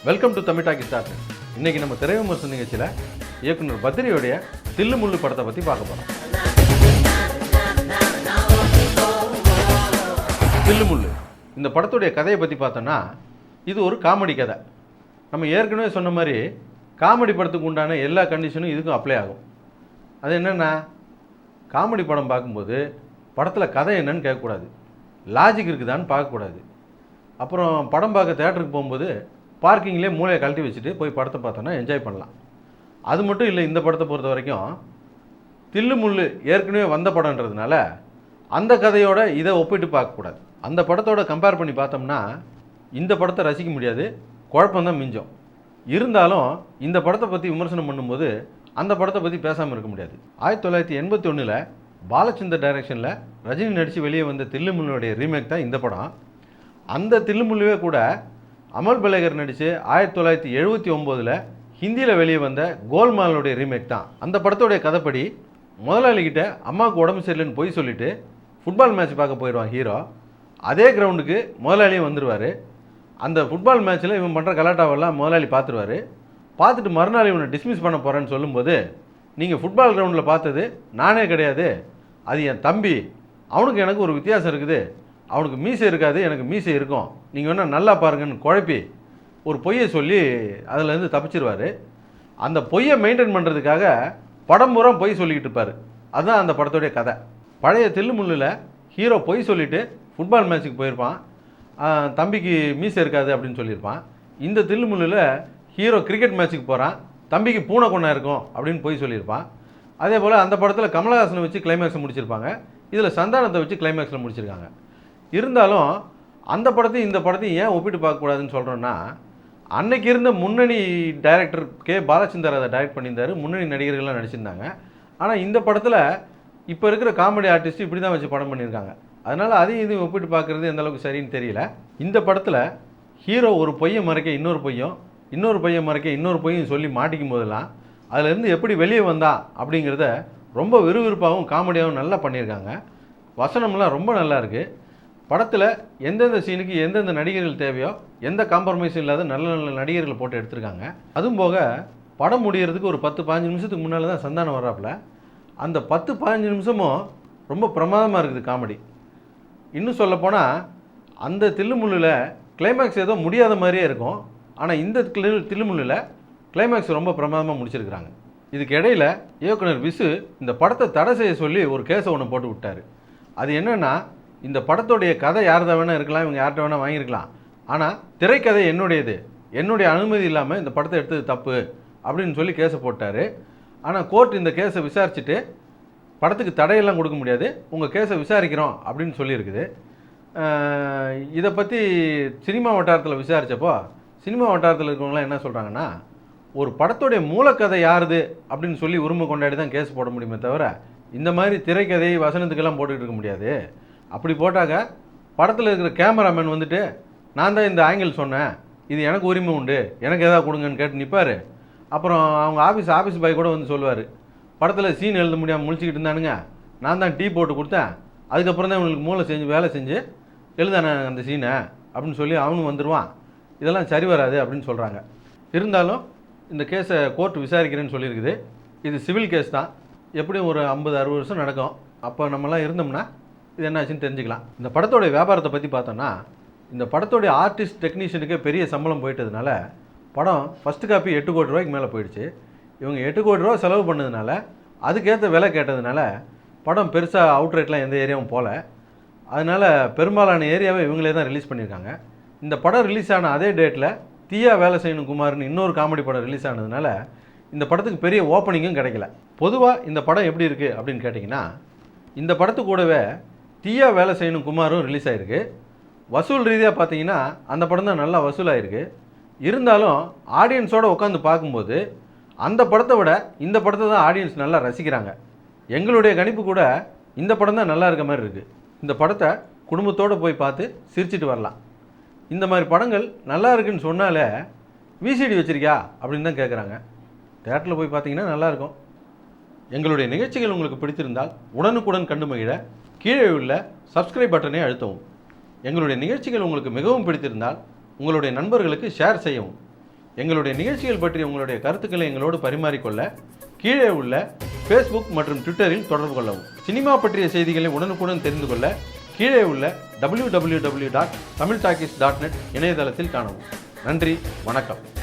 Welcome to Tamil talkie start. இன்றைக்கி நம்ம திரை விமர்சன நிகழ்ச்சியில் இயக்குனர் பத்ரியோடைய தில்லு முள்ளு படத்தை பற்றி பார்க்க போகிறோம். தில்லு முள்ளு இந்த படத்துடைய கதையை பற்றி பார்த்தோன்னா, இது ஒரு காமெடி கதை. நம்ம ஏற்கனவே சொன்ன மாதிரி காமெடி படத்துக்கு உண்டான எல்லா கண்டிஷனும் இதுக்கும் அப்ளை ஆகும். அது என்னென்னா, காமெடி படம் பார்க்கும்போது படத்தில் கதை என்னன்னு கேட்கக்கூடாது, லாஜிக் இருக்குதான்னு பார்க்கக்கூடாது. அப்புறம் படம் பார்க்க தேட்டருக்கு போகும்போது பார்க்கிங்லேயே மூளையை கழட்டி வச்சுட்டு போய் படத்தை பார்த்தோன்னா என்ஜாய் பண்ணலாம். அது மட்டும் இல்லை, இந்த படத்தை பொறுத்த வரைக்கும் தில்லு முள்ளு ஏற்கனவே வந்த படம்ன்றதுனால அந்த கதையோட இதை ஒப்பிட்டு பார்க்கக்கூடாது. அந்த படத்தோட கம்பேர் பண்ணி பார்த்தோம்னா இந்த படத்தை ரசிக்க முடியாது, குழப்பம்தான் மிஞ்சம். இருந்தாலும் இந்த படத்தை பற்றி விமர்சனம் பண்ணும்போது அந்த படத்தை பற்றி பேசாமல் இருக்க முடியாது. 1981 பாலச்சந்தர் டைரக்ஷனில் ரஜினி நடித்து வெளியே வந்த தில்லு முள்ளுடைய ரீமேக் தான் இந்த படம். அந்த தில்லு முள்ளுவே கூட அமல் பலேகர் நடித்து 1979 ஹிந்தியில் வெளியே வந்த கோல்மாலுடைய ரீமேக் தான். அந்த படத்தோடைய கதைப்படி முதலாளிகிட்ட அம்மாவுக்கு உடம்பு சரியில்லைன்னு போய் சொல்லிவிட்டு ஃபுட்பால் மேட்ச் பார்க்க போயிடுவான் ஹீரோ. அதே கிரவுண்டுக்கு முதலாளியும் வந்துடுவார். அந்த ஃபுட்பால் மேட்ச்சில் இவன் பண்ணுற கலாட்டாவெல்லாம் முதலாளி பார்த்துருவார். பார்த்துட்டு மறுநாள் இவனை டிஸ்மிஸ் பண்ண போகிறேன்னு சொல்லும்போது, நீங்கள் ஃபுட்பால் கிரவுண்டில் பார்த்தது நானே கிடையாது, அது என் தம்பி, அவனுக்கு எனக்கு ஒரு வித்தியாசம் இருக்குது, அவனுக்கு மீசை இருக்காது, எனக்கு மீசை இருக்கும், நீங்கள் வேணால் நல்லா பாருங்கன்னு குழப்பி ஒரு பொய்யை சொல்லி அதிலேருந்து தப்பிச்சிருவார். அந்த பொய்யை மெயின்டைன் பண்ணுறதுக்காக படம் பூரா பொய் சொல்லிக்கிட்டு இருப்பார். அதுதான் அந்த படத்துடைய கதை. பழைய தில்லு முள்ளில் ஹீரோ பொய் சொல்லிவிட்டு ஃபுட்பால் மேட்ச்சுக்கு போயிருப்பான், தம்பிக்கு மீசை இருக்காது அப்படின்னு சொல்லியிருப்பான். இந்த தில்லு முள்ளில் ஹீரோ கிரிக்கெட் மேட்ச்சுக்கு போகிறான், தம்பிக்கு பூனை கொண்டா இருக்கும் அப்படின்னு பொய் சொல்லியிருப்பான். அதே போல் அந்த படத்தில் கமலஹாசனை வச்சு கிளைமேக்ஸை முடிச்சிருப்பாங்க, இதில் சந்தானத்தை வச்சு கிளைமேக்ஸில் முடிச்சிருக்காங்க. இருந்தாலும் அந்த படத்தையும் இந்த படத்தையும் ஏன் ஒப்பிட்டு பார்க்கக்கூடாதுன்னு சொல்கிறோன்னா, அன்னைக்கு இருந்த முன்னணி டைரக்டர் பாலச்சந்தர் அதை டைரக்ட் பண்ணியிருந்தார், முன்னணி நடிகர்கள்லாம் நடிச்சிருந்தாங்க. ஆனால் இந்த படத்தில் இப்போ இருக்கிற காமெடி ஆர்டிஸ்ட் இப்படி தான் வச்சு படம் பண்ணியிருக்காங்க. அதனால் அதையும் இதையும் ஒப்பிட்டு பார்க்குறது எந்த அளவுக்கு சரின்னு தெரியல. இந்த படத்தில் ஹீரோ ஒரு பொய்யை மறைக்க இன்னொரு பொய்யும், இன்னொரு பொய்யை மறைக்க இன்னொரு பொய்யும் சொல்லி மாட்டிக்கும் போதெல்லாம் அதிலேருந்து எப்படி வெளியே வந்தா அப்படிங்கிறத ரொம்ப விறுவிறுப்பாகவும் காமெடியாகவும் நல்லா பண்ணியிருக்காங்க. வசனம்லாம் ரொம்ப நல்லா இருக்குது. படத்தில் எந்தெந்த சீனுக்கு எந்தெந்த நடிகர்கள் தேவையோ எந்த காம்ப்ரமைஸும் இல்லாத நல்ல நல்ல நடிகர்களை போட்டு எடுத்திருக்காங்க. அதுவும் போக படம் முடிகிறதுக்கு ஒரு 10-15 நிமிஷத்துக்கு முன்னால் தான் சந்தானம் வர்றாப்புல. அந்த 10-15 நிமிஷமும் ரொம்ப பிரமாதமாக இருக்குது காமெடி. இன்னும் சொல்லப்போனால் அந்த தில்லு முள்ளில் கிளைமேக்ஸ் ஏதோ முடியாத மாதிரியே இருக்கும், ஆனால் இந்த தில்லு முள்ளில் கிளைமேக்ஸ் ரொம்ப பிரமாதமாக முடிச்சிருக்கிறாங்க. இதுக்கு இடையில் இயக்குனர் விசு இந்த படத்தை தடை செய்ய சொல்லி ஒரு கேஸை ஒன்று போட்டு விட்டார். அது என்னென்னா, இந்த படத்துடைய கதை யார்தான் வேணால் இருக்கலாம், இவங்க யார்கிட்ட வேணால் வாங்கியிருக்கலாம், ஆனால் திரைக்கதை என்னுடையது, என்னுடைய அனுமதி இல்லாமல் இந்த படத்தை எடுத்தது தப்பு அப்படின்னு சொல்லி கேஸை போட்டார். ஆனால் கோர்ட் இந்த கேஸை விசாரிச்சுட்டு படத்துக்கு தடையெல்லாம் கொடுக்க முடியாது, உங்கள் கேஸை விசாரிக்கிறோம் அப்படின்னு சொல்லியிருக்குது. இதை பற்றி சினிமா வட்டாரத்தில் விசாரித்தப்போ சினிமா வட்டாரத்தில் இருக்கிறவங்களாம் என்ன சொல்கிறாங்கன்னா, ஒரு படத்துடைய மூலக்கதை யாருது அப்படின்னு சொல்லி உரிமை கொண்டாடி தான் கேஸ் போட முடியுமே தவிர இந்த மாதிரி திரைக்கதை வசனத்துக்கெல்லாம் போட்டுக்கிட்டு இருக்க முடியாது. அப்படி போட்டாக்க படத்தில் இருக்கிற கேமராமேன் வந்துட்டு நான் தான் இந்த ஆங்கிள் சொன்னேன், இது எனக்கு உரிமை உண்டு, எனக்கு எதாவது கொடுங்கன்னு கேட்டு நிற்பார். அப்புறம் அவங்க ஆஃபீஸ் பாய் கூட வந்து சொல்லுவார், படத்தில் சீன் எழுத முடியாமல் முழிச்சிக்கிட்டு இருந்தானுங்க, நான் தான் டீ போட்டு கொடுத்தேன், அதுக்கப்புறம் தான் இவங்களுக்கு வேலை செஞ்சு எழுதானே அந்த சீனை அப்படின்னு சொல்லி அவனும் வந்துடுவான். இதெல்லாம் சரி வராது அப்படின்னு சொல்கிறாங்க. இருந்தாலும் இந்த கேஸை கோர்ட் விசாரிக்கிறேன்னு சொல்லியிருக்குது. இது சிவில் கேஸ் தான், எப்படியும் ஒரு 50-60 வருஷம் நடக்கும். அப்போ நம்மலாம் இருந்தோம்னா இது என்ன ஆச்சுன்னு தெரிஞ்சுக்கலாம். இந்த படத்தோடைய வியாபாரத்தை பற்றி பார்த்தோன்னா, இந்த படத்தோடைய ஆர்டிஸ்ட் டெக்னீஷியனுக்கே பெரிய சம்பளம் போயிட்டதுனால படம் ஃபஸ்ட்டு காப்பி 8 கோடி ரூபாய்க்கு மேலே போயிடுச்சு. இவங்க 8 கோடி ரூபா செலவு பண்ணதுனால அதுக்கேற்ற விலை கேட்டதுனால படம் பெருசாக அவுட் ரேட்லாம் எந்த ஏரியாவும் போகல. அதனால் பெரும்பாலான ஏரியாவை இவங்களே தான் ரிலீஸ் பண்ணியிருக்காங்க. இந்த படம் ரிலீஸ் ஆன அதே டேட்டில் தீயா வேலை செய்யணும் குமார்னு இன்னொரு காமெடி படம் ரிலீஸ் ஆனதுனால இந்த படத்துக்கு பெரிய ஓப்பனிங்கும் கிடைக்கல. பொதுவாக இந்த படம் எப்படி இருக்குது அப்படின்னு கேட்டிங்கன்னா, இந்த படத்து கூடவே தீயா வேலை செய்யணும் குமாரும் ரிலீஸ் ஆகிருக்கு. வசூல் ரீதியாக பார்த்தீங்கன்னா அந்த படம் தான் நல்லா வசூலாகிருக்கு. இருந்தாலும் ஆடியன்ஸோடு உட்காந்து பார்க்கும்போது அந்த படத்தை விட இந்த படத்தை தான் ஆடியன்ஸ் நல்லா ரசிக்கிறாங்க. எங்களுடைய கணிப்பு கூட இந்த படம் தான் நல்லா இருக்க மாதிரி இருக்குது. இந்த படத்தை குடும்பத்தோடு போய் பார்த்து சிரிச்சிட்டு வரலாம். இந்த மாதிரி படங்கள் நல்லா இருக்குன்னு சொன்னாலே விசிடி வச்சுருக்கியா அப்படின்னு தான் கேட்குறாங்க. தேட்டரில் போய் பார்த்தீங்கன்னா நல்லாயிருக்கும். எங்களுடைய நிகழ்ச்சிகள் உங்களுக்கு பிடித்திருந்தால் உடனுக்குடன் கண்டு மகிழ கீழே உள்ள சப்ஸ்கிரைப் பட்டனை அழுத்தவும். எங்களுடைய நிகழ்ச்சிகள் உங்களுக்கு மிகவும் பிடித்திருந்தால் உங்களுடைய நண்பர்களுக்கு ஷேர் செய்யவும். எங்களுடைய நிகழ்ச்சிகள் பற்றி உங்களுடைய கருத்துக்களை எங்களோடு பரிமாறிக்கொள்ள கீழே உள்ள ஃபேஸ்புக் மற்றும் ட்விட்டரில் தொடர்பு கொள்ளவும். சினிமா பற்றிய செய்திகளை உடனுக்குடன் தெரிந்து கொள்ள கீழே உள்ள www.tamiltalkies.net இணையதளத்தில் காணவும். நன்றி, வணக்கம்.